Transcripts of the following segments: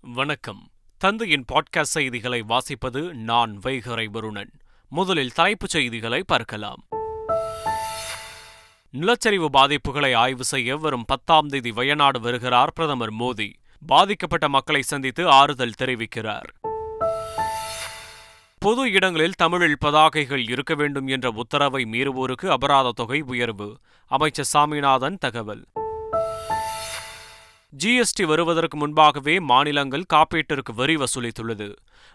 வணக்கம். தந்தையின் பாட்காஸ்ட் செய்திகளை வாசிப்பது நான் வைகரை வருணன். முதலில் தலைப்புச் செய்திகளை பார்க்கலாம். நிலச்சரிவு பாதிப்புகளை ஆய்வு செய்ய வரும் 10ஆம் தேதி வயநாடு வருகிறார் பிரதமர் மோடி. பாதிக்கப்பட்ட மக்களை சந்தித்து ஆறுதல் தெரிவிக்கிறார். பொது இடங்களில் தமிழில் பதாகைகள் இருக்க வேண்டும் என்ற உத்தரவை மீறுவோருக்கு அபராத தொகை உயர்வு. அமைச்சர் சாமிநாதன் தகவல். ஜிஎஸ்டி வருவதற்கு முன்பாகவே மாநிலங்கள் காப்பீட்டிற்கு வரி வசூலித்துள்ளது.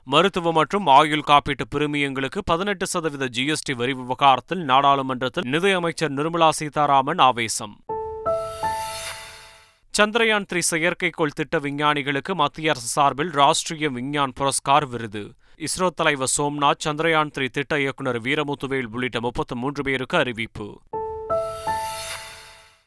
மருத்துவ மற்றும் ஆயுள் காப்பீட்டு பிரிமியங்களுக்கு 18% ஜிஎஸ்டி வரி விவகாரத்தில் நாடாளுமன்றத்தில் நிதியமைச்சர் நிர்மலா சீதாராமன் ஆவேசம். சந்திரயான் 3 செயற்கைக்கோள் திட்ட விஞ்ஞானிகளுக்கு மத்திய அரசு சார்பில் ராஷ்டிரிய விஞ்ஞான் புரஸ்கார் விருது. இஸ்ரோ தலைவர் சோம்நாத், சந்திரயான் 3 திட்ட இயக்குநர் வீரமுத்துவேல் உள்ளிட்ட 33 பேருக்கு அறிவிப்பு.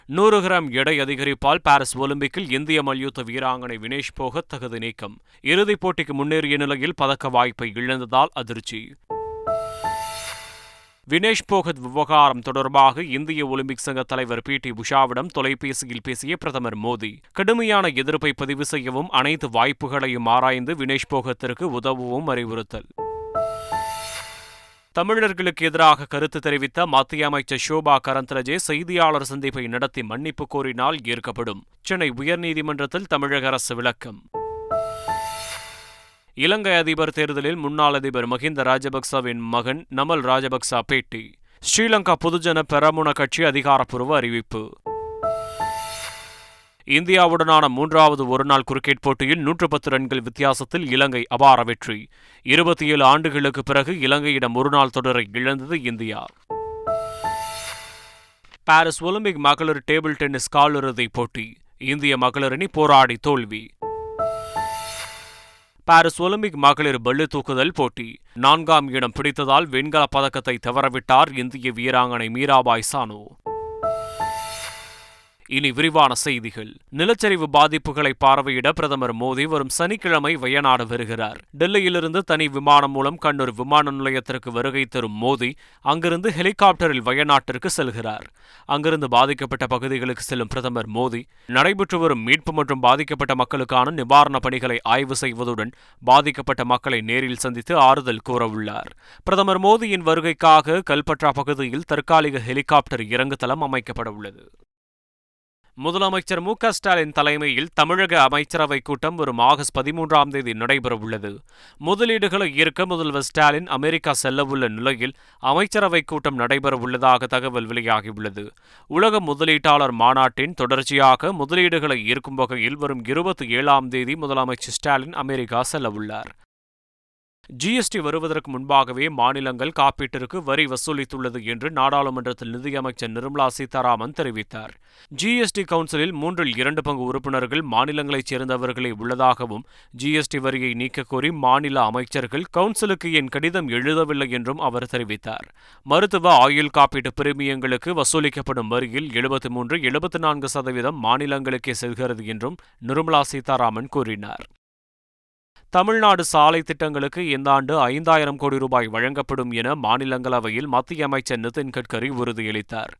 100 கிராம் எடை அதிகரிப்பால் பாரிஸ் ஒலிம்பிக்கில் இந்திய மல்யுத்த வீராங்கனை வினேஷ் போகத் தகுதி நீக்கம். இறுதிப் போட்டிக்கு முன்னேறிய நிலையில் பதக்க வாய்ப்பை இழந்ததால் அதிர்ச்சி. வினேஷ் போகத் விவகாரம் தொடர்பாக இந்திய ஒலிம்பிக் சங்க தலைவர் PT உஷாவிடம் தொலைபேசியில் பேசிய பிரதமர் மோடி, கடுமையான எதிர்ப்பை பதிவு செய்யவும் அனைத்து வாய்ப்புகளையும் ஆராய்ந்து வினேஷ் போகத்திற்கு உதவவும் அறிவுறுத்தல். தமிழர்களுக்கு எதிராக கருத்து தெரிவித்த மத்திய அமைச்சர் ஷோபா கரந்தலஜே செய்தியாளர் சந்திப்பை நடத்தி மன்னிப்பு கோரினால் ஏற்கப்படும். சென்னை உயர்நீதிமன்றத்தில் தமிழக அரசு விளக்கம். இலங்கை அதிபர் தேர்தலில் முன்னாள் அதிபர் மஹிந்த ராஜபக்சவின் மகன் நமல் ராஜபக்ச பேட்டி. ஸ்ரீலங்கா பொதுஜன பெரமுன கட்சி அதிகாரப்பூர்வ அறிவிப்பு. இந்தியாவுடனான 3வது ஒருநாள் கிரிக்கெட் போட்டியில் 110 ரன்கள் வித்தியாசத்தில் இலங்கை அபார வெற்றி. 27 ஆண்டுகளுக்கு பிறகு இலங்கையிடம் ஒருநாள் தொடரை இழந்தது இந்தியா. பாரிஸ் ஒலிம்பிக் மகளிர் டேபிள் டென்னிஸ் காலிறுதிப் போட்டி. இந்திய மகளிர் அணி போராடி தோல்வி. பாரிஸ் ஒலிம்பிக் மகளிர் பளு தூக்குதல் போட்டி. 4ஆம் இடம் பிடித்ததால் வெண்கல பதக்கத்தை தவறவிட்டார் இந்திய வீராங்கனை மீராபாய் சானு. இனி விரிவான செய்திகள். நிலச்சரிவு பாதிப்புகளை பார்வையிட பிரதமர் மோடி வரும் சனிக்கிழமை வயநாடு வருகிறார். டெல்லியிலிருந்து தனி விமானம் மூலம் கண்ணூர் விமான நிலையத்திற்கு வருகை தரும் மோடி அங்கிருந்து ஹெலிகாப்டரில் வயநாட்டிற்கு செல்கிறார். அங்கிருந்து பாதிக்கப்பட்ட பகுதிகளுக்கு செல்லும் பிரதமர் மோடி நடைபெற்று வரும் மீட்பு மற்றும் பாதிக்கப்பட்ட மக்களுக்கான நிவாரணப் பணிகளை ஆய்வு செய்வதுடன் பாதிக்கப்பட்ட மக்களை நேரில் சந்தித்து ஆறுதல் கூறவுள்ளார். பிரதமர் மோடியின் வருகைக்காக கல்பற்றா பகுதியில் தற்காலிக ஹெலிகாப்டர் இறங்குதளம் அமைக்கப்பட உள்ளது. முதலமைச்சர் மு.க.ஸ்டாலின் தலைமையில் தமிழக அமைச்சரவைக் கூட்டம் வரும் ஆகஸ்ட் 13ஆம் தேதி நடைபெறவுள்ளது. முதலீடுகளை ஈர்க்க முதல்வர் ஸ்டாலின் அமெரிக்கா செல்லவுள்ள நிலையில் அமைச்சரவைக் கூட்டம் நடைபெறவுள்ளதாக தகவல் வெளியாகியுள்ளது. உலக முதலீட்டாளர் மாநாட்டின் தொடர்ச்சியாக முதலீடுகளை ஈர்க்கும் வகையில் வரும் 27ஆம் தேதி முதலமைச்சர் ஸ்டாலின் அமெரிக்கா செல்லவுள்ளார். ஜிஎஸ்டி வருவதற்கு முன்பாகவே மாநிலங்கள் காப்பீட்டிற்கு வரி வசூலித்துள்ளது என்று நாடாளுமன்றத்தில் நிதியமைச்சர் நிர்மலா சீதாராமன் தெரிவித்தார். ஜிஎஸ்டி கவுன்சிலில் 2 பங்கு உறுப்பினர்கள் மாநிலங்களைச் சேர்ந்தவர்களே உள்ளதாகவும் ஜிஎஸ்டி வரியை நீக்கக் கோரி மாநில அமைச்சர்கள் கவுன்சிலுக்கு என் கடிதம் எழுதவில்லை என்றும் அவர் தெரிவித்தார். மருத்துவ ஆயுள் காப்பீட்டு பிரிமியங்களுக்கு வசூலிக்கப்படும் வரியில் 73-74% மாநிலங்களுக்கே செல்கிறது என்றும் நிர்மலா சீதாராமன் கூறினார். தமிழ்நாடு சாலை திட்டங்களுக்கு இந்த ஆண்டு 5000 கோடி ரூபாய் வழங்கப்படும் என மாநிலங்களவையில் மத்திய அமைச்சர் நிதின் கட்கரி உறுதியளித்தார்.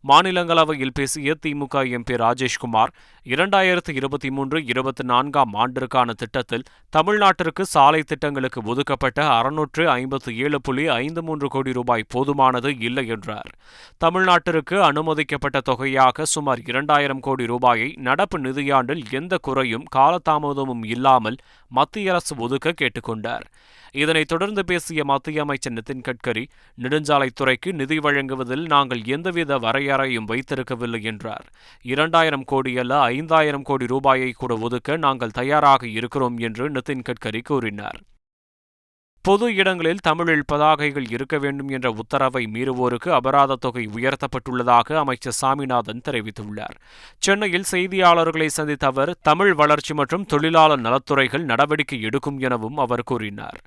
மாநிலங்களவையில் பேசிய திமுக MP ராஜேஷ்குமார், 2023-24ஆம் ஆண்டிற்கான திட்டத்தில் தமிழ்நாட்டிற்கு சாலை திட்டங்களுக்கு ஒதுக்கப்பட்ட 657.53 கோடி ரூபாய் போதுமானது இல்லை என்றார். தமிழ்நாட்டிற்கு அனுமதிக்கப்பட்ட தொகையாக சுமார் 2000 கோடி ரூபாயை நடப்பு நிதியாண்டில் எந்த குறையும் காலதாமதமும் இல்லாமல் மத்திய அரசு ஒதுக்க கேட்டுக்கொண்டார். இதனைத் தொடர்ந்து பேசிய மத்திய அமைச்சர் நிதின் கட்கரி, நெடுஞ்சாலைத்துறைக்கு நிதி வழங்குவதில் நாங்கள் எந்தவித வரையறையும் வைத்திருக்கவில்லை என்றார். 2000 கோடி அல்ல 5000 கோடி ரூபாயை கூட ஒதுக்க நாங்கள் தயாராக இருக்கிறோம் என்று நிதின் கட்கரி கூறினார். பொது இடங்களில் தமிழில் பதாகைகள் இருக்க வேண்டும் என்ற உத்தரவை மீறுவோருக்கு அபராத தொகை உயர்த்தப்பட்டுள்ளதாக அமைச்சர் சாமிநாதன் தெரிவித்துள்ளார். சென்னையில் செய்தியாளர்களை சந்தித்த அவர், தமிழ் வளர்ச்சி மற்றும் தொழிலாளர் நலத்துறைகள் நடவடிக்கை எடுக்கும் எனவும் அவர் கூறினார்.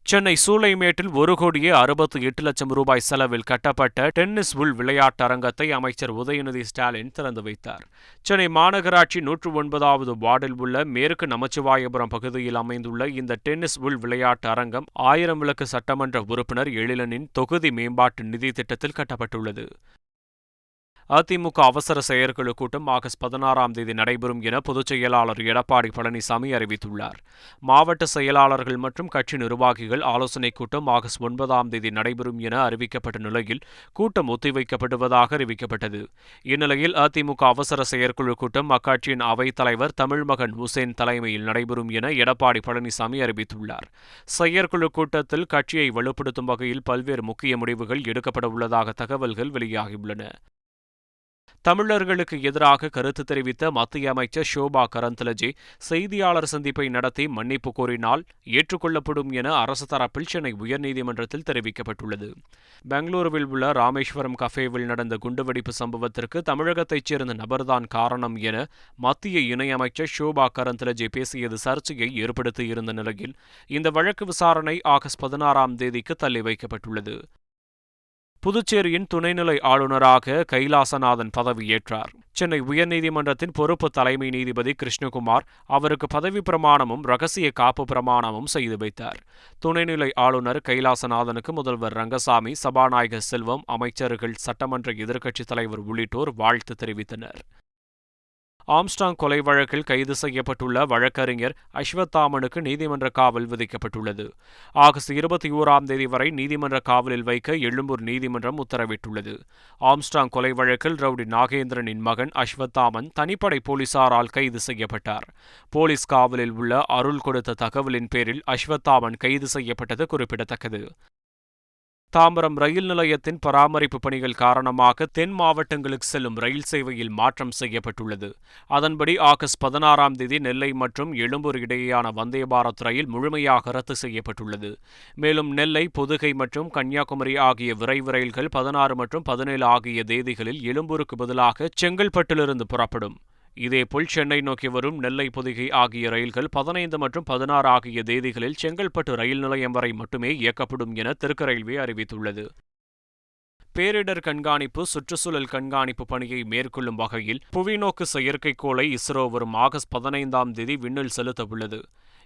சென்னை சூளைமேட்டில் 1,68,00,000 ரூபாய் செலவில் கட்டப்பட்ட டென்னிஸ் உள் விளையாட்டு அரங்கத்தை அமைச்சர் உதயநிதி ஸ்டாலின் திறந்து வைத்தார். சென்னை மாநகராட்சி 109வது வார்டில் உள்ள மேற்கு நமச்சிவாயபுரம் பகுதியில் அமைந்துள்ள இந்த டென்னிஸ் உள் விளையாட்டு அரங்கம் 1000 விளக்கு சட்டமன்ற உறுப்பினர் எழிலனின் தொகுதி மேம்பாட்டு நிதி திட்டத்தில் கட்டப்பட்டுள்ளது. அதிமுக அவசர செயற்குழு கூட்டம் ஆகஸ்ட் 16ஆம் தேதி நடைபெறும் என பொதுச் செயலாளர் எடப்பாடி பழனிசாமி அறிவித்துள்ளார். மாவட்ட செயலாளர்கள் மற்றும் கட்சி நிர்வாகிகள் ஆலோசனைக் கூட்டம் ஆகஸ்ட் 9ஆம் தேதி நடைபெறும் என அறிவிக்கப்பட்ட நிலையில் கூட்டம் ஒத்திவைக்கப்படுவதாக அறிவிக்கப்பட்டது. இந்நிலையில் அதிமுக அவசர செயற்குழு கூட்டம் அக்கட்சியின் அவைத் தலைவர் தமிழ்மகன் உசேன் தலைமையில் நடைபெறும் என எடப்பாடி பழனிசாமி அறிவித்துள்ளார். செயற்குழு கூட்டத்தில் கட்சியை வலுப்படுத்தும் வகையில் பல்வேறு முக்கிய முடிவுகள் எடுக்கப்பட உள்ளதாக தகவல்கள் வெளியாகியுள்ளன. தமிழர்களுக்கு எதிராக கருத்து தெரிவித்த மத்திய அமைச்சர் ஷோபா கரந்தலஜே செய்தியாளர் சந்திப்பை நடத்தி மன்னிப்பு கோரினால் ஏற்றுக்கொள்ளப்படும் என அரசு தரப்பில் சென்னை உயர்நீதிமன்றத்தில் தெரிவிக்கப்பட்டுள்ளது. பெங்களூருவில் உள்ள ராமேஸ்வரம் கஃபேவில் நடந்த குண்டுவெடிப்பு சம்பவத்திற்கு தமிழகத்தைச் சேர்ந்த நபர்தான் காரணம் என மத்திய இணையமைச்சர் ஷோபா கரந்தலஜே பேசியது சர்ச்சையை ஏற்படுத்தியிருந்த நிலையில் இந்த வழக்கு விசாரணை ஆகஸ்ட் 16ஆம் தேதிக்கு தள்ளி வைக்கப்பட்டுள்ளது. புதுச்சேரியின் துணைநிலை ஆளுநராக கைலாசநாதன் பதவியேற்றார். சென்னை உயர்நீதிமன்றத்தின் பொறுப்பு தலைமை நீதிபதி கிருஷ்ணகுமார் அவருக்கு பதவி பிரமாணமும் ரகசிய காப்பு பிரமாணமும் செய்து வைத்தார். துணைநிலை ஆளுநர் கைலாசநாதனுக்கு முதல்வர் ரங்கசாமி, சபாநாயகர் செல்வம், அமைச்சர்கள், சட்டமன்ற எதிர்க்கட்சித் தலைவர் உள்ளிட்டோர் வாழ்த்து தெரிவித்தனர். ஆம்ஸ்ட்ராங் கொலை வழக்கில் கைது செய்யப்பட்டுள்ள வழக்கறிஞர் அஸ்வத்தாமனுக்கு நீதிமன்ற காவல் விதிக்கப்பட்டுள்ளது. ஆகஸ்ட் 21ஆம் தேதி வரை நீதிமன்ற காவலில் வைக்க எழும்பூர் நீதிமன்றம் உத்தரவிட்டுள்ளது. ஆம்ஸ்ட்ராங் கொலை வழக்கில் ரவுடி நாகேந்திரனின் மகன் அஸ்வத்தாமன் தனிப்படை போலீசாரால் கைது செய்யப்பட்டார். போலீஸ் காவலில் உள்ள அருள் கொடுத்த தகவலின் பேரில் அஸ்வத்தாமன் கைது செய்யப்பட்டது குறிப்பிடத்தக்கது. தாம்பரம் ரயில் நிலையத்தின் பராமரிப்பு பணிகள் காரணமாக தென் மாவட்டங்களுக்கு செல்லும் ரயில் சேவையில் மாற்றம் செய்யப்பட்டுள்ளது. அதன்படி ஆகஸ்ட் 16ஆம் தேதி நெல்லை மற்றும் எழும்பூர் இடையேயான வந்தே பாரத் ரயில் முழுமையாக ரத்து செய்யப்பட்டுள்ளது. மேலும் நெல்லை, பொதிகை மற்றும் கன்னியாகுமரி ஆகிய விரைவு ரயில்கள் 16 மற்றும் 17 ஆகிய தேதிகளில் எழும்பூருக்கு பதிலாக செங்கல்பட்டிலிருந்து புறப்படும். இதேபோல் சென்னை நோக்கி வரும் நெல்லை, பொதிகை ஆகிய ரயில்கள் 15 மற்றும் 16 ஆகிய தேதிகளில் செங்கல்பட்டு ரயில் நிலையம் வரை மட்டுமே இயக்கப்படும் என தெற்கு ரயில்வே அறிவித்துள்ளது. பேரிடர் கண்காணிப்பு, சுற்றுச்சூழல் கண்காணிப்பு பணியை மேற்கொள்ளும் வகையில் புவிநோக்கு செயற்கைக்கோளை இஸ்ரோ வரும் ஆகஸ்ட் 15ஆம் தேதி விண்ணில் செலுத்தவுள்ளது.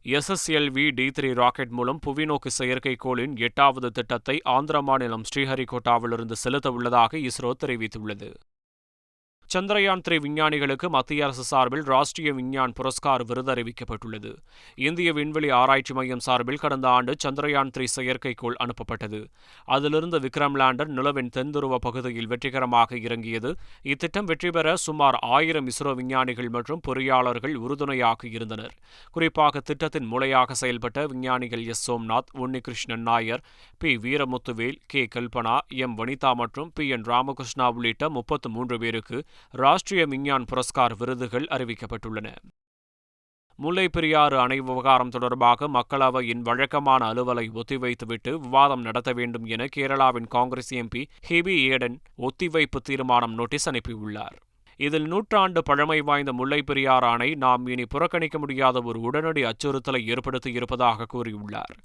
SSLV-D3 ராக்கெட் மூலம் புவிநோக்கு செயற்கைக்கோளின் 8வது திட்டத்தை ஆந்திர மாநிலம் ஸ்ரீஹரிகோட்டாவிலிருந்து செலுத்தவுள்ளதாக இஸ்ரோ தெரிவித்துள்ளது. சந்திரயான் 3 விஞ்ஞானிகளுக்கு மத்திய அரசு சார்பில் ராஷ்டிரிய விஞ்ஞான் புரஸ்கார் விருது அறிவிக்கப்பட்டுள்ளது. இந்திய விண்வெளி ஆராய்ச்சி மையம் சார்பில் கடந்த ஆண்டு சந்திரயான் 3 செயற்கைக்கோள் அனுப்பப்பட்டது. அதிலிருந்து விக்ரம் லேண்டர் நிலவின் தென்துருவ பகுதியில் வெற்றிகரமாக இறங்கியது. இத்திட்டம் வெற்றி பெற சுமார் 1000 இஸ்ரோ விஞ்ஞானிகள் மற்றும் பொறியாளர்கள் உறுதுணையாக இருந்தனர். குறிப்பாக திட்டத்தின் மூளையாக செயல்பட்ட விஞ்ஞானிகள் Somnath, Unnikrishnan Nair, P. Veeramuthuvel, K. Kalpana, M. Vanitha மற்றும் பி. என். ராமகிருஷ்ணா உள்ளிட்ட 33 பேருக்கு ராஷ்டிரிய விஞ்ஞான் புரஸ்கார் விருதுகள் அறிவிக்கப்பட்டுள்ளன. முல்லைப் பெரியாறு அணை விவகாரம் தொடர்பாக மக்களவையின் வழக்கமான அலுவலை ஒத்திவைத்துவிட்டு விவாதம் நடத்த வேண்டும் என கேரளாவின் காங்கிரஸ் MP ஹெபி ஏடன் ஒத்திவைப்பு தீர்மானம் நோட்டீஸ் அனுப்பியுள்ளார். இதில் 100 ஆண்டு பழமை வாய்ந்த முல்லைப் பெரியாறு அணை நாம் இனி புறக்கணிக்க முடியாத ஒரு உடனடி அச்சுறுத்தலை ஏற்படுத்தியிருப்பதாக கூறியுள்ளார்.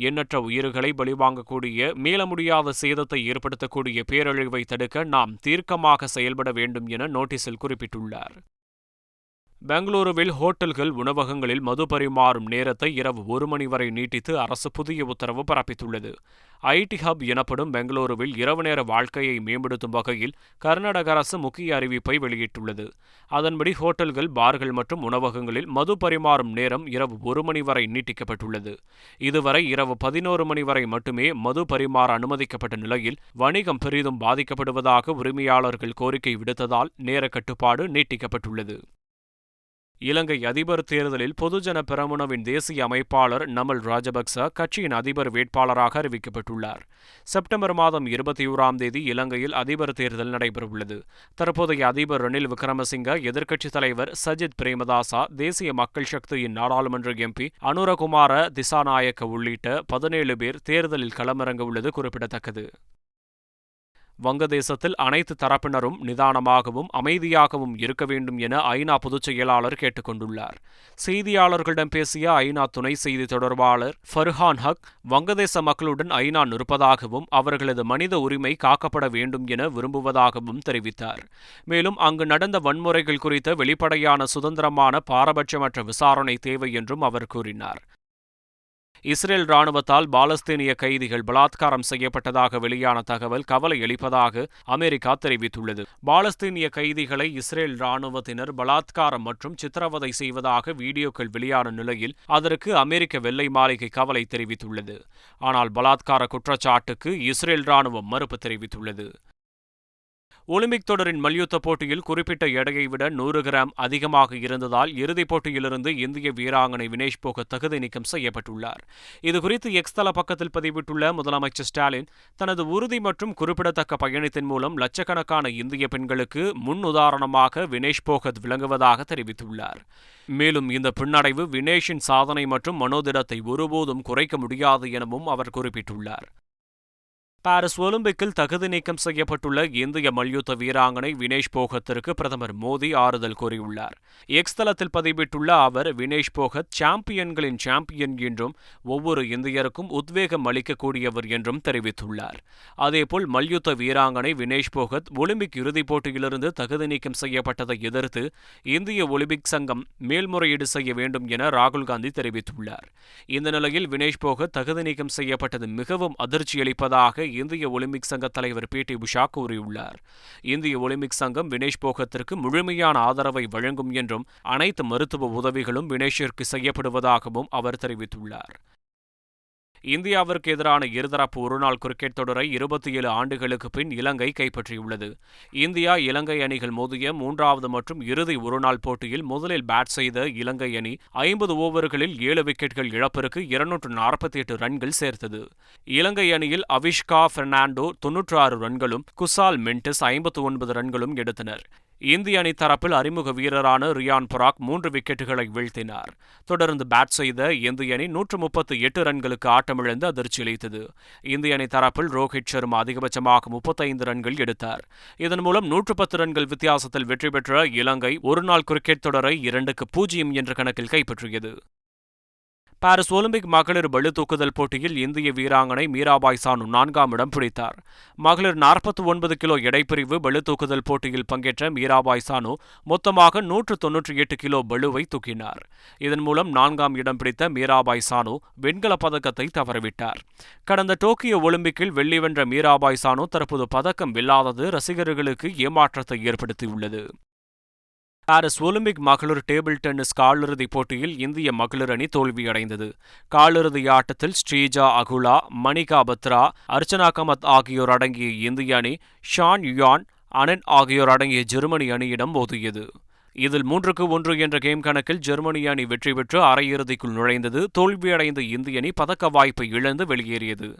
எண்ணற்ற உயிர்களை பலிவாங்கக்கூடிய, மீள முடியாத சேதத்தை ஏற்படுத்தக்கூடிய பேரழிவை தடுக்க நாம் தீர்க்கமாக செயல்பட வேண்டும் என நோட்டீஸில் குறிப்பிட்டுள்ளார். பெங்களூருவில் ஹோட்டல்கள், உணவகங்களில் மது பரிமாறும் நேரத்தை இரவு 1 மணி வரை நீட்டித்து அரசு புதிய உத்தரவு பிறப்பித்துள்ளது. IT ஹப் எனப்படும் பெங்களூருவில் இரவு நேர வாழ்க்கையை மேம்படுத்தும் வகையில் கர்நாடக அரசு முக்கிய அறிவிப்பை வெளியிட்டுள்ளது. அதன்படி ஹோட்டல்கள், பார்கள் மற்றும் உணவகங்களில் மது பரிமாறும் நேரம் இரவு 1 மணி வரை நீட்டிக்கப்பட்டுள்ளது. இதுவரை இரவு 11 மணி வரை மட்டுமே மது பரிமாற அனுமதிக்கப்பட்ட நிலையில் வணிகம் பெரிதும் பாதிக்கப்படுவதாக உரிமையாளர்கள் கோரிக்கை விடுத்ததால் நேர கட்டுப்பாடு நீட்டிக்கப்பட்டுள்ளது. இலங்கை அதிபர் தேர்தலில் பொதுஜன பெரமுனவின் தேசிய அமைப்பாளர் நமல் ராஜபக்ச கட்சியின் அதிபர் வேட்பாளராக அறிவிக்கப்பட்டுள்ளார். செப்டம்பர் மாதம் 21ஆம் தேதி இலங்கையில் அதிபர் தேர்தல் நடைபெறவுள்ளது. தற்போதைய அதிபர் ரணில் விக்ரமசிங்க, எதிர்க்கட்சித் தலைவர் சஜித் பிரேமதாசா, தேசிய மக்கள் சக்தியின் நாடாளுமன்ற MP அனுரகுமார திசாநாயக்க உள்ளிட்ட 17 பேர் தேர்தலில் களமிறங்க உள்ளது குறிப்பிடத்தக்கது. வங்கதேசத்தில் அனைத்து தரப்பினரும் நிதானமாகவும் அமைதியாகவும் இருக்க வேண்டும் என ஐநா பொதுச் செயலாளர் கேட்டுக் கொண்டுள்ளார். செய்தியாளர்களிடம் பேசிய ஐநா துணை செய்தி தொடர்பாளர் ஃபர்ஹான் ஹக், வங்கதேச மக்களுடன் ஐநா நிற்பதாகவும் அவர்களது மனித உரிமை காக்கப்பட வேண்டும் என விரும்புவதாகவும் தெரிவித்தார். மேலும் அங்கு நடந்த வன்முறைகள் குறித்த வெளிப்படையான, சுதந்திரமான, பாரபட்சமற்ற விசாரணை தேவை என்றும் அவர் கூறினார். இஸ்ரேல் ராணுவத்தால் பாலஸ்தீனிய கைதிகள் பலாத்காரம் செய்யப்பட்டதாக வெளியான தகவல் கவலை அளிப்பதாக அமெரிக்கா தெரிவித்துள்ளது. பாலஸ்தீனிய கைதிகளை இஸ்ரேல் ராணுவத்தினர் பலாத்காரம் மற்றும் சித்திரவதை செய்வதாக வீடியோக்கள் வெளியான நிலையில் அதற்கு அமெரிக்க வெள்ளை மாளிகை கவலை தெரிவித்துள்ளது. ஆனால் பலாத்கார குற்றச்சாட்டுக்கு இஸ்ரேல் ராணுவம் மறுப்பு தெரிவித்துள்ளது. ஒலிம்பிக் தொடரின் மல்யுத்த போட்டியில் குறிப்பிட்ட எடையை விட 100 கிராம் அதிகமாக இருந்ததால் இறுதிப் போட்டியிலிருந்து இந்திய வீராங்கனை வினேஷ் போகத் தகுதி நீக்கம் செய்யப்பட்டுள்ளார். இதுகுறித்து எக்ஸ் தள பக்கத்தில் பதிவிட்டுள்ள முதலமைச்சர் ஸ்டாலின், தனது உறுதி மற்றும் குறிப்பிடத்தக்க பயணத்தின் மூலம் லட்சக்கணக்கான இந்திய பெண்களுக்கு முன் உதாரணமாக வினேஷ் போகத் விளங்குவதாக தெரிவித்துள்ளார். மேலும் இந்த பின்னடைவு வினேஷின் சாதனை மற்றும் மனோதிடத்தை ஒருபோதும் குறைக்க முடியாது எனவும் அவர் குறிப்பிட்டுள்ளார். பாரிஸ் ஒலிம்பிக்கில் தகுதி நீக்கம் செய்யப்பட்டுள்ள இந்திய மல்யுத்த வீராங்கனை வினேஷ் போகத்திற்கு பிரதமர் மோடி ஆறுதல் கூறியுள்ளார். எக்ஸ் தளத்தில் பதிவிட்டுள்ள அவர், வினேஷ் போகத் சாம்பியன்களின் சாம்பியன் என்றும் ஒவ்வொரு இந்தியருக்கும் உத்வேகம் அளிக்கக்கூடியவர் என்றும் தெரிவித்துள்ளார். அதேபோல் மல்யுத்த வீராங்கனை வினேஷ் போகத் ஒலிம்பிக் இறுதிப் போட்டியிலிருந்து தகுதி நீக்கம் செய்யப்பட்டதை எதிர்த்து இந்திய ஒலிம்பிக் சங்கம் மேல்முறையீடு செய்ய வேண்டும் என ராகுல் காந்தி தெரிவித்துள்ளார். இந்த நிலையில் வினேஷ் போகத் தகுதி நீக்கம் செய்யப்பட்டது மிகவும் அதிர்ச்சியளிப்பதாக இந்திய ஒலிம்பிக் சங்க தலைவர் PT உஷா கூறியுள்ளார். இந்திய ஒலிம்பிக் சங்கம் வினேஷ் போகத்திற்கு முழுமையான ஆதரவை வழங்கும் என்றும் அனைத்து மருத்துவ உதவிகளும் வினேஷிற்கு செய்யப்படுவதாகவும் அவர் தெரிவித்துள்ளார். இந்தியாவிற்கு எதிரான இருதரப்பு ஒருநாள் கிரிக்கெட் தொடரை 27 ஆண்டுகளுக்கு பின் இலங்கை கைப்பற்றியுள்ளது. இந்தியா இலங்கை அணிகள் மோதிய 3வது மற்றும் இறுதி ஒருநாள் போட்டியில் முதலில் பேட் செய்த இலங்கை அணி 50 ஓவர்களில் 7 விக்கெட்டுகள் இழப்பிற்கு 248 ரன்கள் சேர்த்தது. இலங்கை அணியில் அவிஷ்கா பெர்னாண்டோ 96 ரன்களும் குசால் மெண்டிஸ் 59 ரன்களும் எடுத்தனர். இந்திய அணி தரப்பில் அறிமுக வீரரான ரியான் பராக் 3 விக்கெட்டுகளை வீழ்த்தினார். தொடர்ந்து பேட் செய்த இந்திய அணி 138 ரன்களுக்கு ஆட்டமிழந்து அதிர்ச்சியளித்தது. இந்திய அணி தரப்பில் ரோஹித் சர்மா அதிகபட்சமாக 35 ரன்கள் எடுத்தார். இதன் மூலம் 110 ரன்கள் வித்தியாசத்தில் வெற்றி பெற்ற இலங்கை ஒருநாள் கிரிக்கெட் தொடரை 2-0 என்ற கணக்கில் கைப்பற்றியது. பாரிஸ் ஒலிம்பிக் மகளிர் பளுதூக்குதல் போட்டியில் இந்திய வீராங்கனை மீராபாய் சானு 4ஆம் இடம் பிடித்தார். மகளிர் 49 கிலோ எடைப்பிரிவு பளுதூக்குதல் போட்டியில் பங்கேற்ற மீராபாய் சானு மொத்தமாக 198 கிலோ பளுவை தூக்கினார். இதன் மூலம் 4ஆம் இடம் பிடித்த மீராபாய் சானு வெண்கலப் பதக்கத்தை தவறவிட்டார். கடந்த டோக்கியோ ஒலிம்பிக்கில் வெள்ளி வென்ற மீராபாய் சானு தற்போது பதக்கம் வெல்லாதது ரசிகர்களுக்கு ஏமாற்றத்தை ஏற்படுத்தியுள்ளது. பாரிஸ் ஒலிம்பிக் மகளிர் டேபிள் டென்னிஸ் காலிறுதிப் போட்டியில் இந்திய மகளிர் அணி தோல்வியடைந்தது. காலிறுதி ஆட்டத்தில் ஸ்ரீஜா அகுலா, மணிகா பத்ரா, அர்ச்சனா கமத் ஆகியோர் அடங்கிய இந்திய அணி ஷான் யுயான், அனன் ஆகியோர் அடங்கிய ஜெர்மனி அணியிடம் மோதியது. இதில் 3-1 என்ற கேம் கணக்கில் ஜெர்மனி அணி வெற்றி பெற்று அரையிறுதிக்குள் நுழைந்தது. தோல்வியடைந்த இந்திய அணி பதக்க வாய்ப்பை இழந்து வெளியேறியது.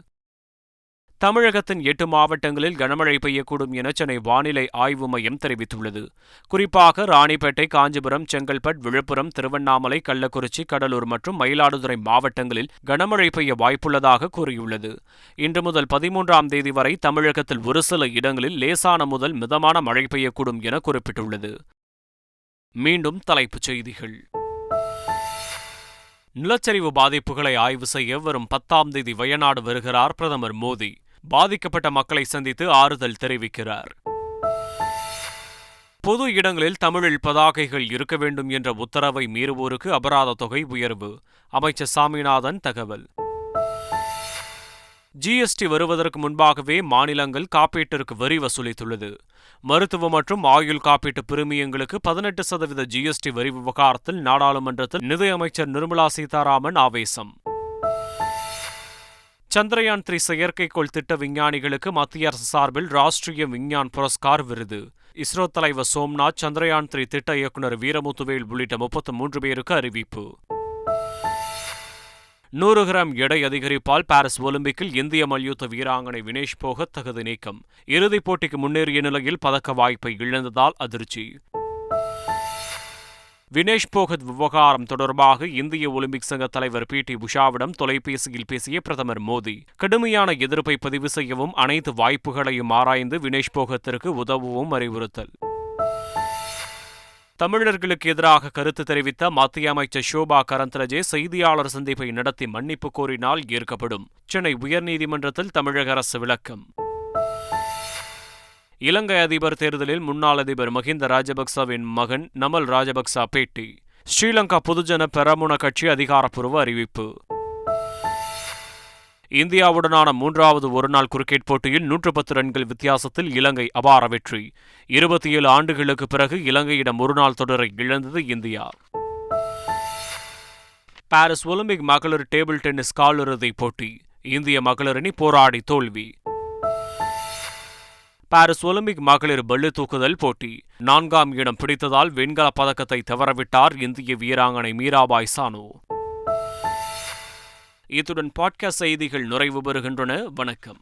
தமிழகத்தின் 8 மாவட்டங்களில் கனமழை பெய்யக்கூடும் என சென்னை வானிலை ஆய்வு மையம் தெரிவித்துள்ளது. குறிப்பாக ராணிப்பேட்டை, காஞ்சிபுரம், செங்கல்பட்டு, விழுப்புரம், திருவண்ணாமலை, கள்ளக்குறிச்சி, கடலூர் மற்றும் மயிலாடுதுறை மாவட்டங்களில் கனமழை பெய்ய வாய்ப்புள்ளதாக கூறியுள்ளது. இன்று முதல் 13ஆம் தேதி வரை தமிழகத்தில் ஒரு சில இடங்களில் லேசான முதல் மிதமான மழை பெய்யக்கூடும் என குறிப்பிட்டுள்ளது. மீண்டும் தலைப்புச் செய்திகள். நிலச்சரிவு பாதிப்புகளை ஆய்வு செய்ய வரும் 10ஆம் தேதி வயநாடு வருகிறார் பிரதமர் மோடி. பாதிக்கப்பட்ட மக்களை சந்தித்து ஆறுதல் தெரிவிக்கிறார். பொது இடங்களில் தமிழில் பதாகைகள் இருக்க வேண்டும் என்ற உத்தரவை மீறுவோருக்கு அபராத தொகை உயர்வு. அமைச்சர் சாமிநாதன் தகவல். GST வருவதற்கு முன்பாகவே மாநிலங்கள் காப்பீட்டிற்கு வரி வசூலித்துள்ளது. மருத்துவ மற்றும் ஆயுள் காப்பீட்டு பிரிமியங்களுக்கு 18% GST வரி விவகாரத்தில் நாடாளுமன்றத்தில் நிதியமைச்சர் நிர்மலா சீதாராமன் ஆவேசம். சந்திரயான் 3 செயற்கைக்கோள் திட்ட விஞ்ஞானிகளுக்கு மத்திய அரசு சார்பில் ராஷ்டிரிய விஞ்ஞான் புரஸ்கார் விருது. இஸ்ரோ தலைவர் சோம்நாத், சந்திரயான் 3 திட்ட இயக்குநர் வீரமுத்துவேல் உள்ளிட்ட 33 பேருக்கு அறிவிப்பு. 100 கிராம் எடை அதிகரிப்பால் பாரிஸ் ஒலிம்பிக்கில் இந்திய மல்யுத்த வீராங்கனை வினேஷ் போகத் தகுதி நீக்கம். இறுதிப் போட்டிக்கு முன்னேறிய நிலையில் பதக்க வாய்ப்பை இழந்ததால் அதிர்ச்சி. வினேஷ் போகத் விவகாரம் தொடர்பாக இந்திய ஒலிம்பிக் சங்க தலைவர் PT உஷாவிடம் தொலைபேசியில் பேசிய பிரதமர் மோடி, கடுமையான எதிர்ப்பை பதிவு செய்யவும் அனைத்து வாய்ப்புகளையும் ஆராய்ந்து வினேஷ் போகத்திற்கு உதவவும் அறிவுறுத்தல். தமிழர்களுக்கு எதிராக கருத்து தெரிவித்த மத்திய அமைச்சர் ஷோபா கரந்தலஜே செய்தியாளர் சந்திப்பை நடத்தி மன்னிப்பு கோரினால் ஏற்கப்படும். சென்னை உயர்நீதிமன்றத்தில் தமிழக அரசு விளக்கம். இலங்கை அதிபர் தேர்தலில் முன்னாள் அதிபர் மஹிந்த ராஜபக்சவின் மகன் நமல் ராஜபக்ச பேட்டி. ஸ்ரீலங்கா பொதுஜன பெரமுன கட்சி அதிகாரப்பூர்வ அறிவிப்பு. இந்தியாவுடனான 3வது ஒருநாள் கிரிக்கெட் போட்டியில் 110 ரன்கள் வித்தியாசத்தில் இலங்கை அபார வெற்றி. 27 ஆண்டுகளுக்கு பிறகு இலங்கையிடம் ஒருநாள் தொடரை இழந்தது இந்தியா. பாரிஸ் ஒலிம்பிக் மகளிர் டேபிள் டென்னிஸ் காலிறுதிப் போட்டி. இந்திய மகளிர் அணி போராடி தோல்வி. பாரிஸ் ஒலிம்பிக் மகளிர் பளு தூக்குதல் போட்டி 4ஆம் இடம் பிடித்ததால் வெண்கலப் பதக்கத்தை தவறவிட்டார் இந்திய வீராங்கனை மீராபாய் சானு. இத்துடன் பாட்காஸ்ட் செய்திகள் நிறைவு பெறுகின்றன. வணக்கம்.